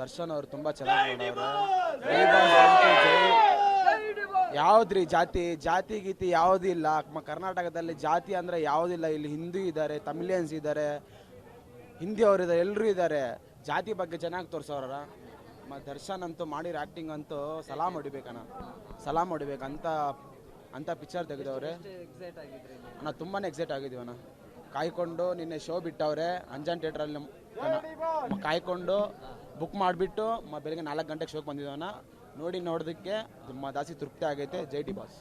ದರ್ಶನ್ ಅವರು ತುಂಬಾ ಚೆನ್ನಾಗಿ ಮಾಡೋರು. ಯಾವ್ದ್ರಿ ಜಾತಿ ಗೀತಿ ಯಾವುದೂ ಇಲ್ಲ. ಕರ್ನಾಟಕದಲ್ಲಿ ಜಾತಿ ಅಂದ್ರೆ ಯಾವುದಿಲ್ಲ. ಇಲ್ಲಿ ಹಿಂದೂ ಇದ್ದಾರೆ, ತಮಿಳಿಯನ್ಸ್ ಇದ್ದಾರೆ, ಹಿಂದಿ ಅವರು ಇದ್ದಾರೆ, ಎಲ್ಲರೂ ಇದ್ದಾರೆ. ಜಾತಿ ಬಗ್ಗೆ ಚೆನ್ನಾಗಿ ತೋರಿಸೋರ. ದರ್ಶನ್ ಅಂತೂ ಮಾಡಿರೋ ಆ್ಯಕ್ಟಿಂಗ್ ಅಂತೂ ಸಲಾಮ್ ಹೊಡಿಬೇಕಂತ ಅಂತ ಪಿಕ್ಚರ್ ತೆಗೆದವ್ರೆ ಅಣ್ಣ. ತುಂಬಾ ಎಕ್ಸೈಟ್ ಆಗಿದ್ದೀವಿ ಅಣ್ಣ. ಕಾಯ್ಕೊಂಡು ನಿನ್ನೆ ಶೋ ಬಿಟ್ಟವ್ರೆ ಅಂಜನ್ ಥಿಯೇಟ್ರಲ್ಲಿ. ಕಾಯ್ಕೊಂಡು ಬುಕ್ ಮಾಡಿಬಿಟ್ಟು ಬೆಳಗ್ಗೆ 4 ಗಂಟೆಗೆ ಶೋಗೆ ಬಂದಿದ್ದವಣ್ಣ. ನೋಡೋದಕ್ಕೆ ತುಂಬ ಜಾಸ್ತಿ ತೃಪ್ತಿ ಆಗೈತೆ. ಜೈ ಡಿ ಬಾಸ್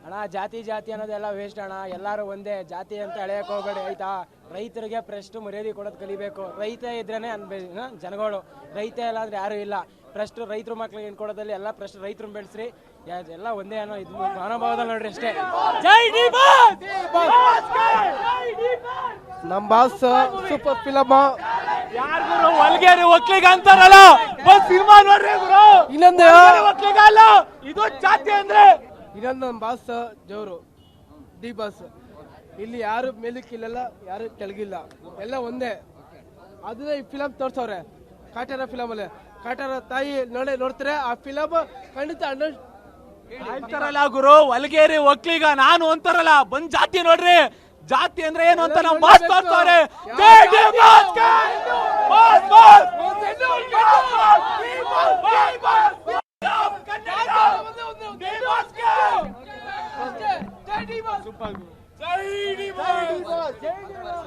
ಅಣ್ಣ. ಜಾತಿ ಅನ್ನೋದೆಲ್ಲ ವೇಸ್ಟ್ ಅಣ್ಣ. ಎಲ್ಲರೂ ಒಂದೇ. ಜಾತಿ ಅಂತ ಎಳೆಯಕ್ಕೆ ಹೋಗಬೇಡಿ ಆಯ್ತಾ. ರೈತರಿಗೆ ಫಸ್ಟ್ ಮರ್ಯಾದೆ ಕೊಡೋದು ಕಲಿಬೇಕು. ರೈತ ಇದ್ರೇನೆ ಜನಗಳು. ರೈತ ಇಲ್ಲ ಅಂದ್ರೆ ಯಾರು ಇಲ್ಲ. ಫಸ್ಟ್ ರೈತರ ಮಕ್ಳಿಗೆ ಕೊಡೋದಲ್ಲಿ ಎಲ್ಲ ಫಸ್ಟ್ ರೈತರು ಬೆಳೆಸ್ರಿ. ಎಲ್ಲ ಒಂದೇ ಅನ್ನೋ ಇದು ಮನೋಭಾವದಲ್ಲಿ ನೋಡ್ರಿ ಅಷ್ಟೇ. ಜೈ ಡಿ ಬಾಸ್. ನಮ್ಮ ಬಾಸ್ ಸೂಪರ್ ಫಿಲಮ್. ಯಾರು ಹೊಲ್ಗೇರಿ ಒಕ್ಕಲಿಗ ಅಂತಾರಲ್ಲ, ಸಿನಿಮಾ ನೋಡ್ರಿ ಗುರು. ಇನ್ನೊಂದು ಒಕ್ಕಲಿಗ ಅಲ್ಲ, ಇದು ಜಾತಿ ಅಂದ್ರೆ. ಇನ್ನೊಂದು ನಮ್ಮ ಬಾಸ್ ಜೋರು ಡಿ ಬಾಸ್. ಇಲ್ಲಿ ಯಾರು ಮೇಲಕ್ಕಿಲ್ಲ, ಯಾರು ಕೆಳಗಿಲ್ಲ, ಎಲ್ಲ ಒಂದೇ. ಅದನ್ನ ಈ ಫಿಲಮ್ ತೋರ್ಸವ್ರೆ. ಕಾಟೇರ ಫಿಲಮ್ ಅಲ್ಲಿ ಕಾಟೇರ ತಾಯಿ ನೋಡ್ತಾರೆ. ಆ ಫಿಲಮ್ ಖಂಡಿತ ಅಂತಾರಲ್ಲ ಗುರು, ಹೊಲ್ಗೇರಿ ಒಕ್ಕಲಿಗ ನಾನು ಅಂತಾರಲ್ಲ, ಬಂದ್ ಜಾತಿ ನೋಡ್ರಿ. ಜಾತಿ ಅಂದ್ರೆ ಏನು ಅಂತ ನಾವು ಮಾತಾಡ್ತಾರೆ.